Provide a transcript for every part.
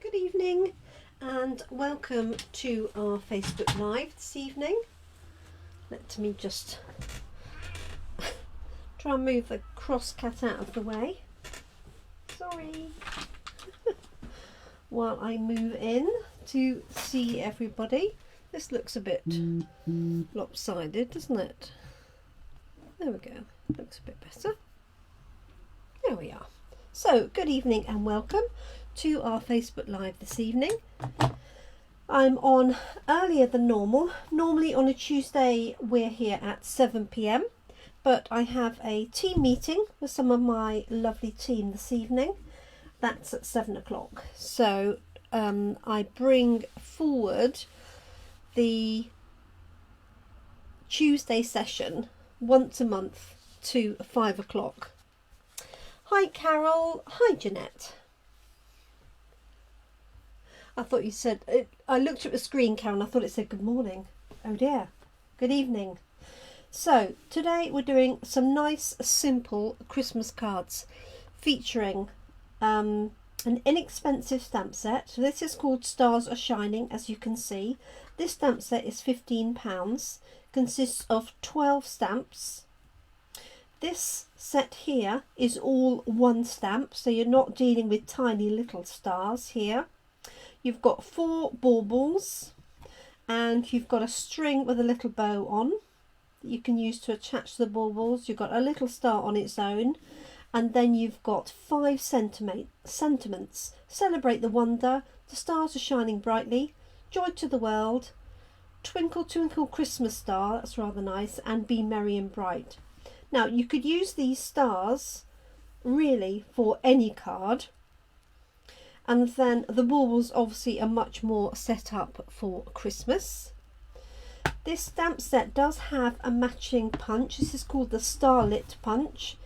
Good evening and welcome to our Facebook Live this evening. Let me just try and move the cross cat out of the way. Sorry. While I move in to see everybody. This looks a bit lopsided, doesn't it? There we go. Looks a bit better. There we are. So, good evening and welcome to our Facebook Live this evening. I'm on earlier than normal. Normally on a Tuesday we're here at 7 p.m, but I have a team meeting with some of my lovely team this evening. That's at 7 o'clock. So I bring forward the Tuesday session once a month to 5 o'clock. Hi Carol, hi Jeanette. I thought you said, I looked at the screen, Karen, I thought it said good morning. Oh dear, good evening. So today we're doing some nice simple Christmas cards featuring an inexpensive stamp set. So this is called Stars Are Shining, as you can see. This stamp set is £15, consists of 12 stamps. This set here is all one stamp, so you're not dealing with tiny little stars here. You've got 4 baubles and you've got a string with a little bow on that you can use to attach the baubles. You've got a little star on its own, and then you've got 5 sentiments. Celebrate the wonder, the stars are shining brightly, joy to the world, twinkle twinkle Christmas star, that's rather nice, and be merry and bright. Now you could use these stars really for any card. And then the baubles obviously are much more set up for Christmas. This stamp set does have a matching punch. This is called the Starlit punch,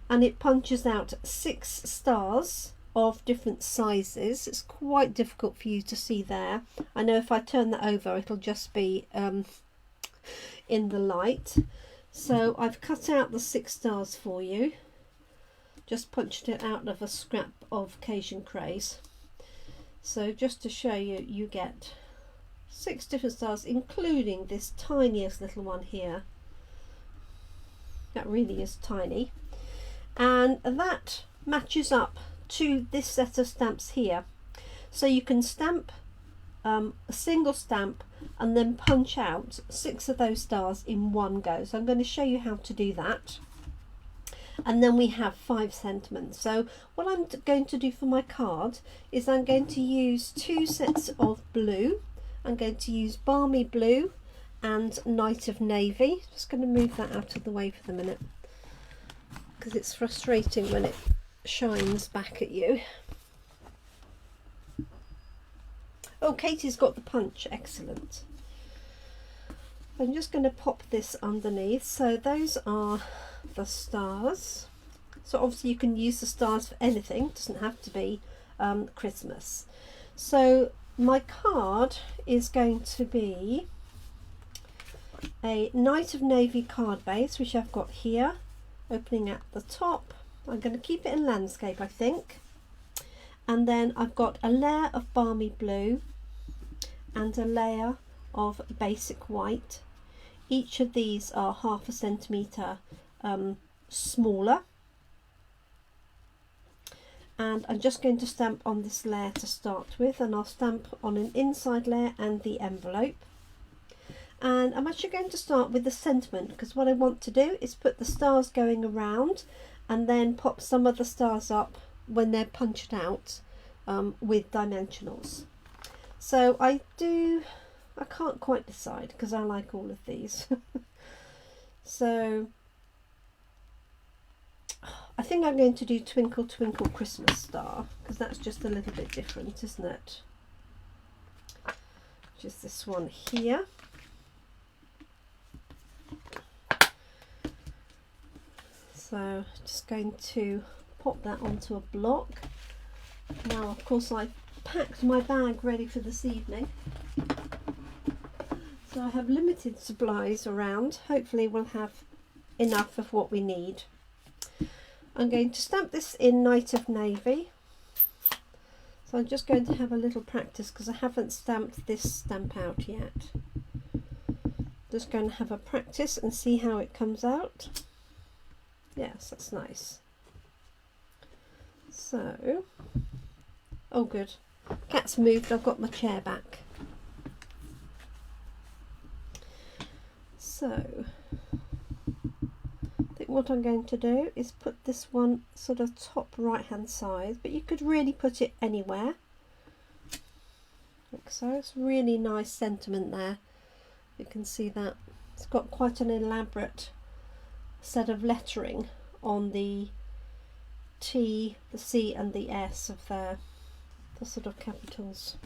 and it punches out 6 stars of different sizes. It's quite difficult for you to see there. I know if I turn that over it'll just be in the light. So I've cut out the 6 stars for you. Just punched it out of a scrap of Cajun Craze. So just to show you, you get 6 different stars, including this tiniest little one here. That really is tiny. And that matches up to this set of stamps here. So you can stamp a single stamp and then punch out 6 of those stars in one go. So I'm going to show you how to do that. And then we have 5 sentiments. So what I'm going to do for my card is I'm going to use 2 sets of blue. I'm going to use Balmy blue and Night of Navy. Just going to move that out of the way for the minute, because it's frustrating when it shines back at you. Oh, Katie's got the punch, excellent. I'm just going to pop this underneath. So those are the stars. So obviously you can use the stars for anything, it doesn't have to be Christmas. So my card is going to be a Night of Navy card base, which I've got here, opening at the top. I'm going to keep it in landscape, I think. And then I've got a layer of Balmy blue and a layer of basic white. Each of these are 1/2 centimetre smaller, and I'm just going to stamp on this layer to start with, and I'll stamp on an inside layer and the envelope. And I'm actually going to start with the sentiment, because what I want to do is put the stars going around and then pop some of the stars up when they're punched out with dimensionals. So I can't quite decide because I like all of these. So I think I'm going to do Twinkle Twinkle Christmas Star, because that's just a little bit different, isn't it? Just this one here. So just going to pop that onto a block. Now of course I've packed my bag ready for this evening. So I have limited supplies around. Hopefully we'll have enough of what we need. I'm going to stamp this in Night of Navy. So I'm just going to have a little practice because I haven't stamped this stamp out yet. Just going to have a practice and see how it comes out. Yes, that's nice. So, oh good, cat's moved, I've got my chair back. So, I think what I'm going to do is put this one sort of top right hand side, but you could really put it anywhere. Like so, it's really nice sentiment there. You can see that it's got quite an elaborate set of lettering on the T, the C and the S of the sort of capitals.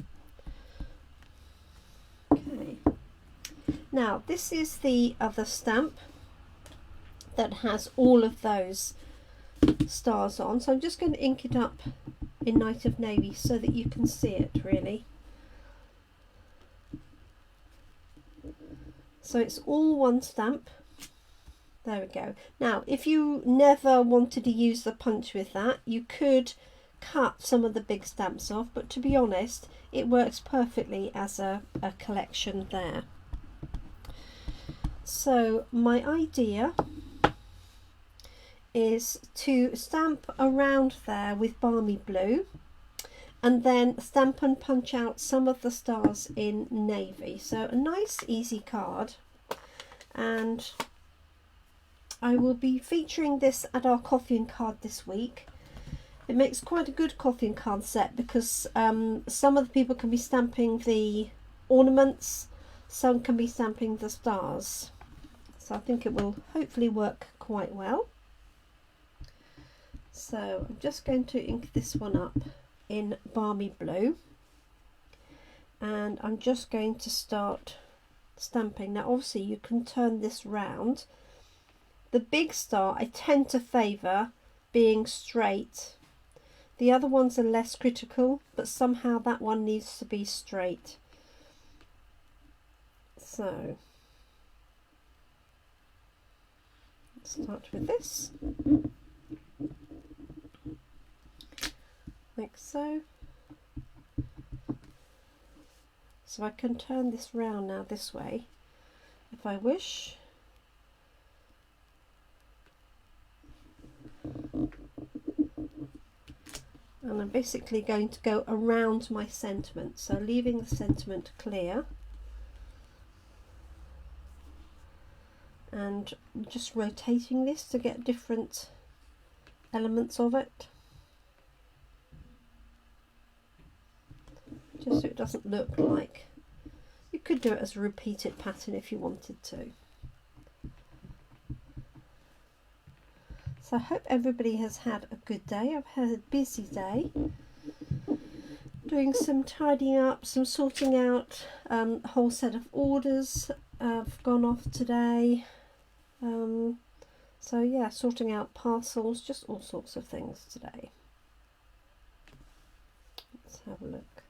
Okay, now this is the other stamp that has all of those stars on, so I'm just going to ink it up in Night of Navy so that you can see it really. So it's all one stamp. There we go. Now if you never wanted to use the punch with that, you could cut some of the big stamps off, but to be honest it works perfectly as a collection there. So my idea is to stamp around there with Balmy blue and then stamp and punch out some of the stars in navy. So a nice easy card, and I will be featuring this at our coffee and card this week. It makes quite a good coffee and card set because some of the people can be stamping the ornaments, some can be stamping the stars. So I think it will hopefully work quite well. So I'm just going to ink this one up in Balmy blue, and I'm just going to start stamping. Now obviously you can turn this round. The big star I tend to favour being straight. The other ones are less critical, but somehow that one needs to be straight. So let's start with this. Like so. So I can turn this round now this way if I wish. And I'm basically going to go around my sentiment, so leaving the sentiment clear and just rotating this to get different elements of it, just so it doesn't look like. You could do it as a repeated pattern if you wanted to. So I hope everybody has had a good day. I've had a busy day doing some tidying up, some sorting out. A whole set of orders have gone off today. So yeah, sorting out parcels, just all sorts of things today. Let's have a look.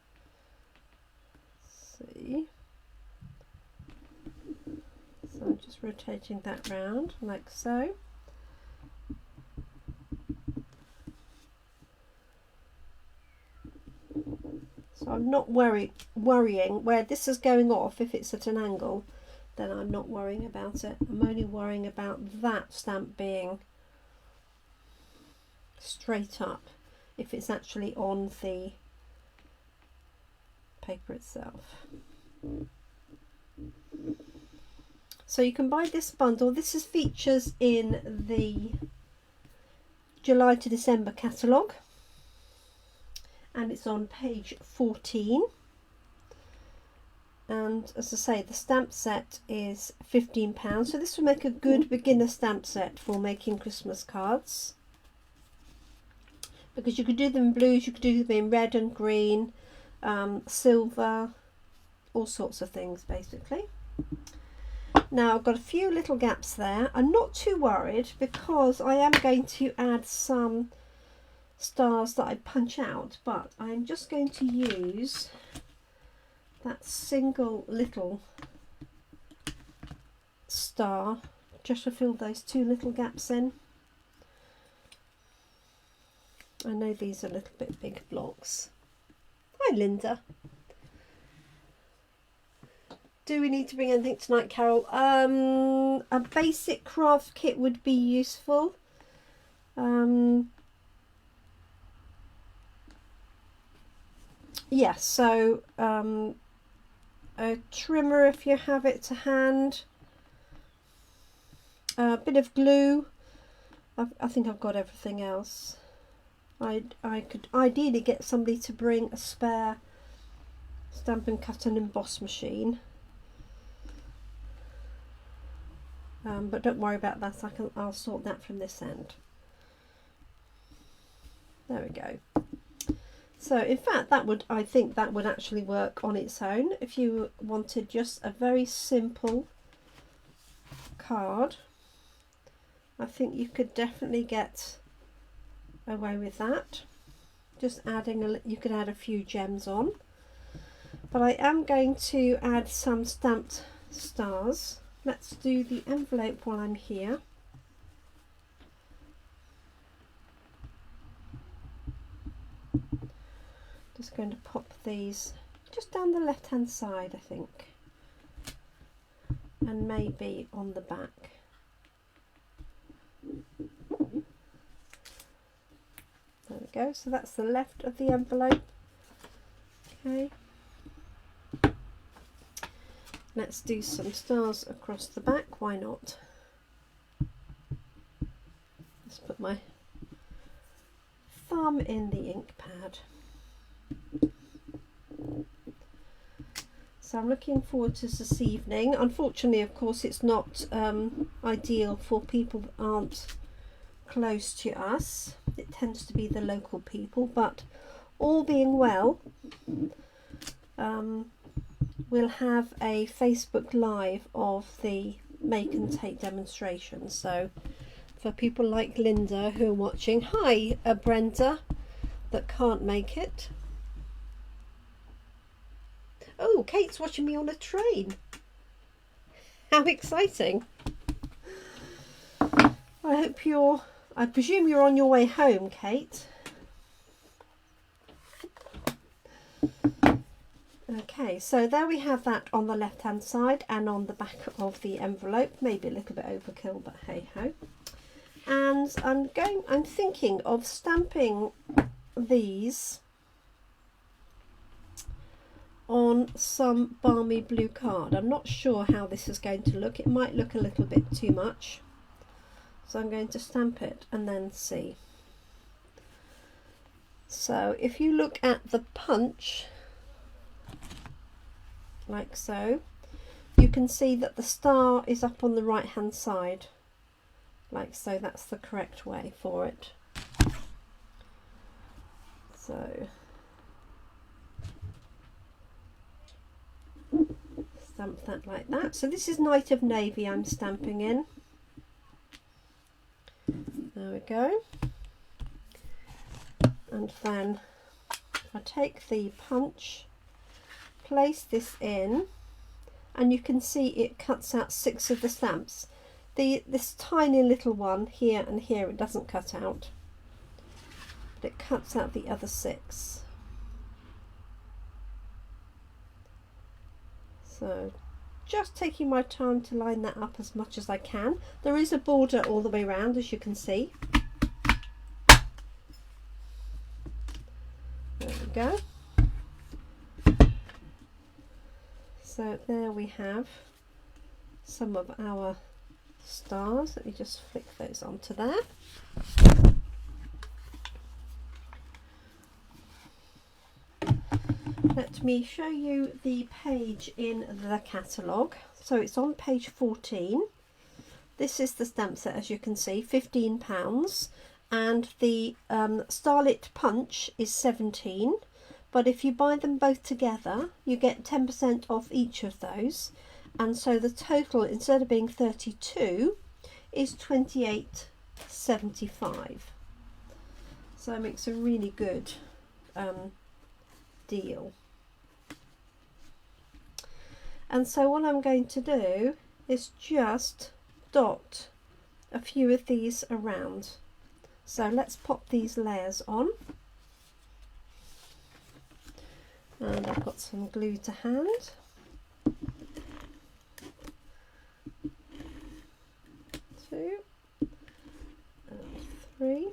Let's see. So I'm just rotating that round like so. So I'm not worrying where this is going off. If it's at an angle, then I'm not worrying about it. I'm only worrying about that stamp being straight up if it's actually on the paper itself. So you can buy this bundle. This is features in the July to December catalogue, and it's on page 14. And as I say, the stamp set is £15, so this will make a good beginner stamp set for making Christmas cards, because you could do them in blues, you could do them in red and green, silver, all sorts of things basically. Now I've got a few little gaps there. I'm not too worried because I am going to add some stars that I punch out, but I'm just going to use that single little star just to fill those two little gaps in. I know these are a little bit big blocks. Hi, Linda. Do we need to bring anything tonight, Carol? A basic craft kit would be useful. Yes, so a trimmer if you have it to hand, a bit of glue. I think I've got everything else. I could ideally get somebody to bring a spare Stampin' Cut and Emboss machine, but don't worry about that. I'll sort that from this end. There we go. So in fact I think that would actually work on its own if you wanted just a very simple card. I think you could definitely get away with that. Just adding you could add a few gems on. But I am going to add some stamped stars. Let's do the envelope while I'm here. Just going to pop these just down the left hand side, I think, and maybe on the back. There we go, so that's the left of the envelope. Okay, let's do some stars across the back, why not? Let's put my thumb in the ink pad. So I'm looking forward to this evening. Unfortunately, of course, it's not ideal for people that aren't close to us. It tends to be the local people, but all being well, we'll have a Facebook Live of the make and take demonstration. So for people like Linda who are watching, hi Brenda, that can't make it. Oh, Kate's watching me on a train. How exciting. I presume you're on your way home, Kate. Okay, so there we have that on the left hand side and on the back of the envelope. Maybe a little bit overkill, but hey ho. And I'm thinking of stamping these on some balmy blue card. I'm not sure how this is going to look. It might look a little bit too much, so I'm going to stamp it and then see. So if you look at the punch like so, you can see that the star is up on the right hand side like so. That's the correct way for it. So stamp that like that. So this is Night of Navy I'm stamping in. There we go. And then I take the punch, place this in, and you can see it cuts out 6 of the stamps. This tiny little one here and here, it doesn't cut out, but it cuts out the other 6. So just taking my time to line that up as much as I can. There is a border all the way around, as you can see. There we go. So there we have some of our stars. Let me just flick those onto there. Let me show you the page in the catalogue. So it's on page 14. This is the stamp set, as you can see, £15, and the Starlit punch is 17. But if you buy them both together, you get 10% off each of those, and so the total, instead of being 32, is 28.75. So it makes a really good deal. And so what I'm going to do is just dot a few of these around. So let's pop these layers on. And I've got some glue to hand. 2 and 3.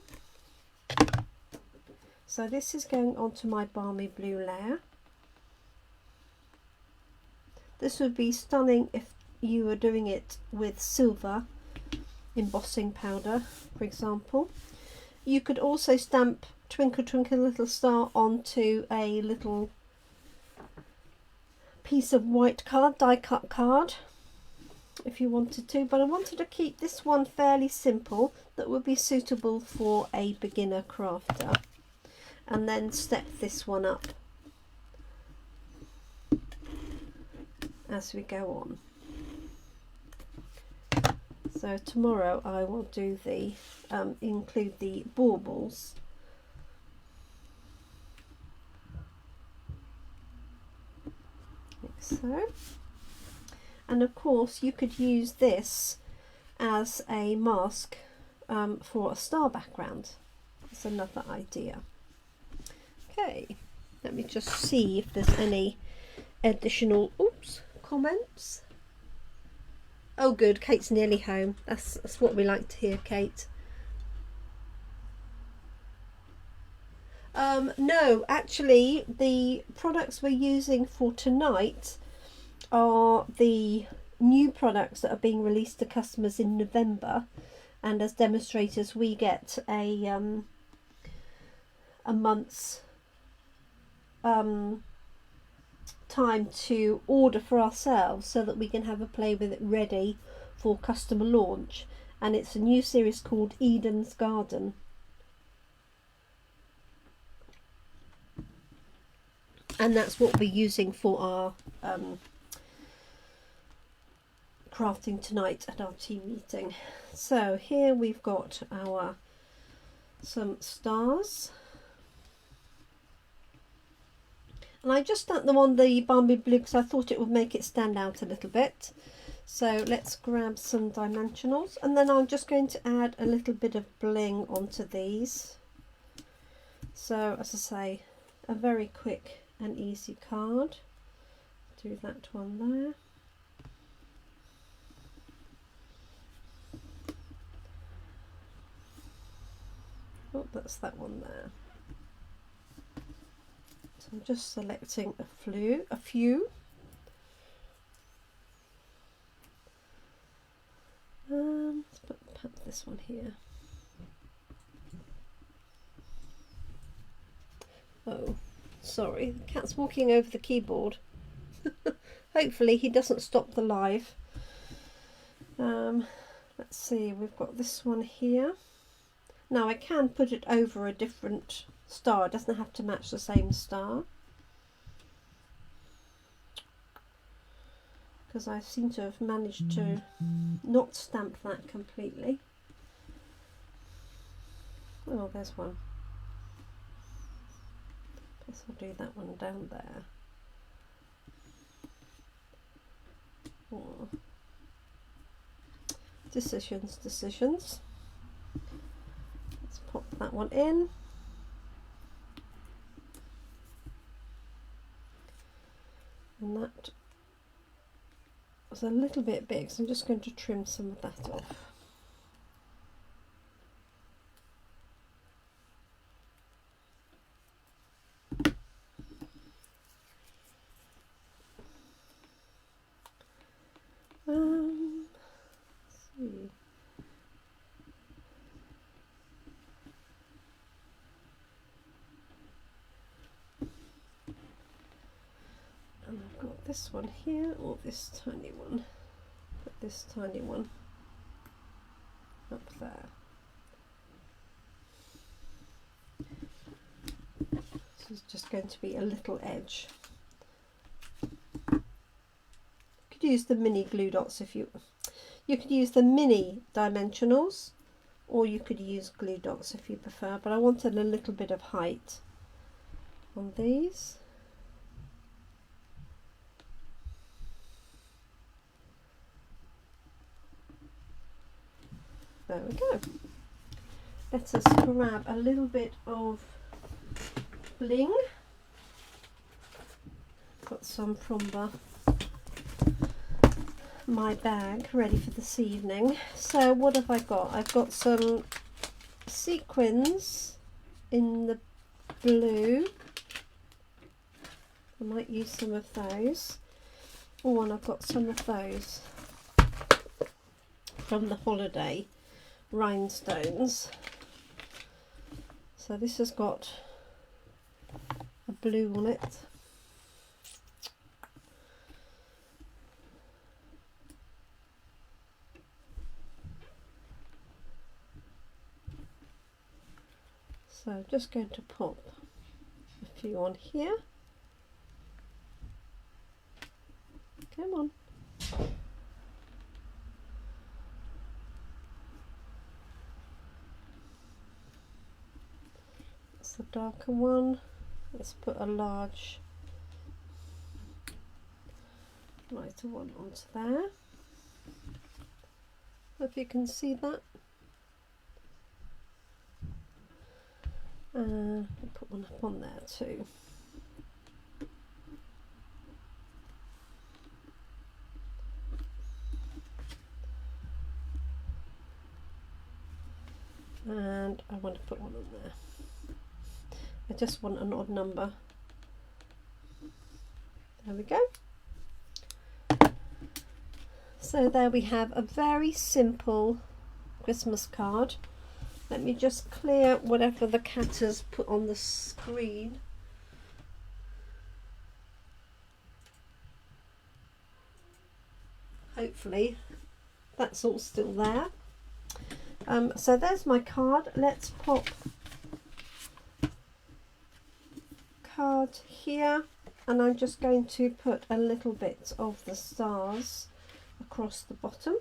So this is going onto my Balmy blue layer. This would be stunning if you were doing it with silver embossing powder, for example. You could also stamp Twinkle Twinkle Little Star onto a little piece of white card, die cut card, if you wanted to, but I wanted to keep this one fairly simple that would be suitable for a beginner crafter, and then step this one up as we go on. So tomorrow I will do the include the baubles. Like so. And of course you could use this as a mask for a star background. That's another idea. Okay, let me just see if there's any additional comments. Oh good, Kate's nearly home. That's what we like to hear, Kate. No, actually the products we're using for tonight are the new products that are being released to customers in November, and as demonstrators we get a month's time to order for ourselves so that we can have a play with it ready for customer launch. And it's a new series called Eden's Garden. And that's what we're using for our crafting tonight at our team meeting. So here we've got our some stars. And I just stamped them on the Balmy blue because I thought it would make it stand out a little bit. So let's grab some dimensionals, and then I'm just going to add a little bit of bling onto these. So as I say, a very quick and easy card. Do that one there. Oh, that's that one there. So I'm just selecting a few. Let's put this one here. Oh, sorry, the cat's walking over the keyboard. Hopefully he doesn't stop the live. Let's see, we've got this one here. Now I can put it over a different star, it doesn't have to match the same star, because I seem to have managed to not stamp that completely. Oh, there's one. Guess I'll do that one down there. Oh. Decisions. Let's pop that one in. And that was a little bit big, so I'm just going to trim some of that off. Let's see. And I've got this one here, or this tiny one. Put this tiny one up there. This is just going to be a little edge. You could use the mini glue dots if you could use the mini dimensionals, or you could use glue dots if you prefer, but I wanted a little bit of height on these. There we go. Let us grab a little bit of bling. some from my bag ready for this evening. So what have I got? I've got some sequins in the blue. I might use some of those. Oh, and I've got some of those from the holiday rhinestones. So this has got a blue on it. So I'm just going to pop a few on here. Come on. That's the darker one. Let's put a large lighter one onto there. If you can see that. I'll put one up on there too. And I want to put one on there. I just want an odd number. There we go. So there we have a very simple Christmas card. Let me just clear whatever the cat has put on the screen. Hopefully that's all still there. So there's my card. Let's pop card here, and I'm just going to put a little bit of the stars across the bottom.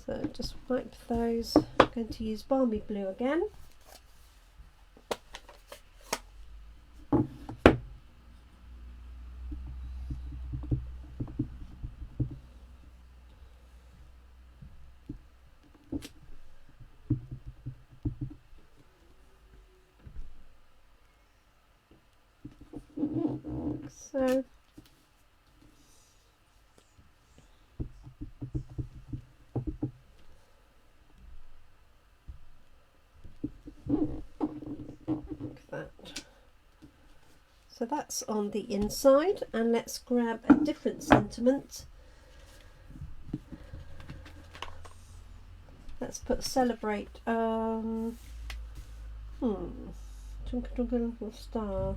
So just wipe those. I'm going to use Balmy blue again. So like that. So that's on the inside, and let's grab a different sentiment. Let's put celebrate. Twinkle twinkle little star.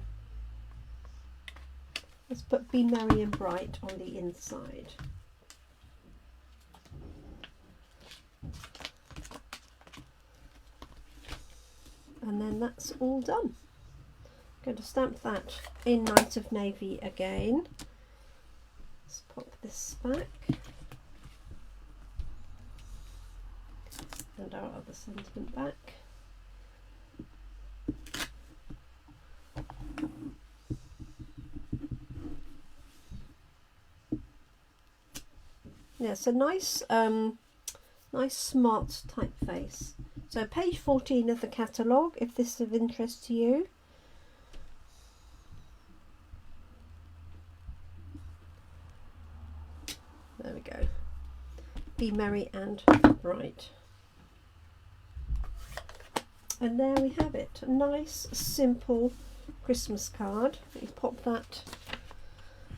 Let's put be merry and bright on the inside. And then that's all done. I'm going to stamp that in Night of Navy again. Let's pop this back. And our other sentiment back. Yeah, it's a nice, nice smart typeface. So page 14 of the catalogue, if this is of interest to you. There we go. Be merry and bright. And there we have it. A nice, simple Christmas card. You pop that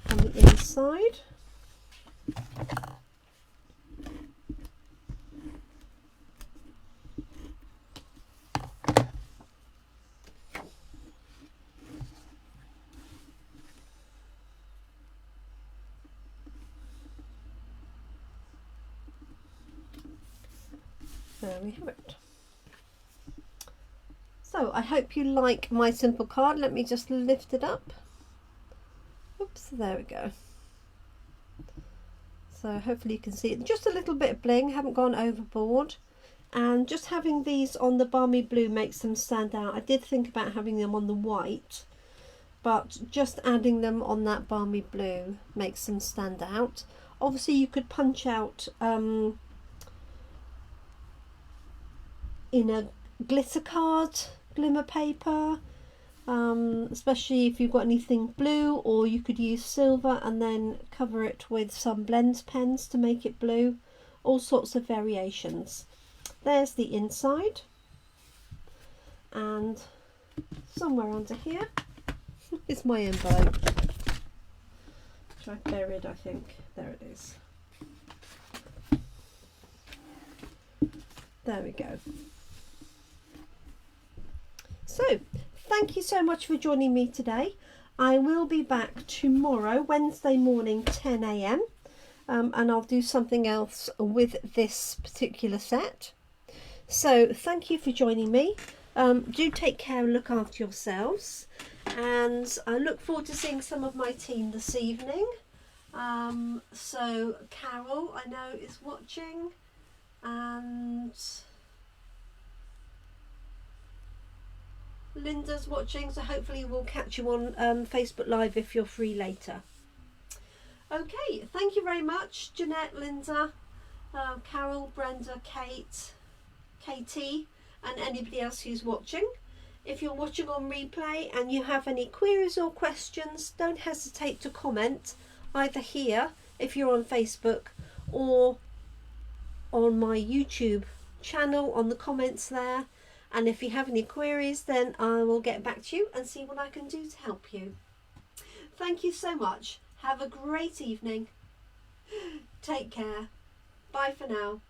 on the inside. There we have it. So I hope you like my simple card. Let me just lift it up. Oops, there we go. So hopefully you can see it. Just a little bit of bling, haven't gone overboard. And just having these on the Balmy blue makes them stand out. I did think about having them on the white, but just adding them on that Balmy blue makes them stand out. Obviously you could punch out in a glitter card glimmer paper, especially if you've got anything blue, or you could use silver and then cover it with some blend pens to make it blue. All sorts of variations. There's the inside, and somewhere under here is my envelope, which I've buried, I think. There it is. There we go. So thank you so much for joining me today. I will be back tomorrow, Wednesday morning, 10 a.m. And I'll do something else with this particular set. So thank you for joining me. Do take care and look after yourselves. And I look forward to seeing some of my team this evening. So Carol, I know, is watching. And Linda's watching, so hopefully we'll catch you on Facebook Live if you're free later. Okay, thank you very much, Jeanette, Linda, Carol, Brenda, Kate, Katie, and anybody else who's watching. If you're watching on replay and you have any queries or questions, don't hesitate to comment either here if you're on Facebook or on my YouTube channel on the comments there. And if you have any queries, then I will get back to you and see what I can do to help you. Thank you so much. Have a great evening. Take care. Bye for now.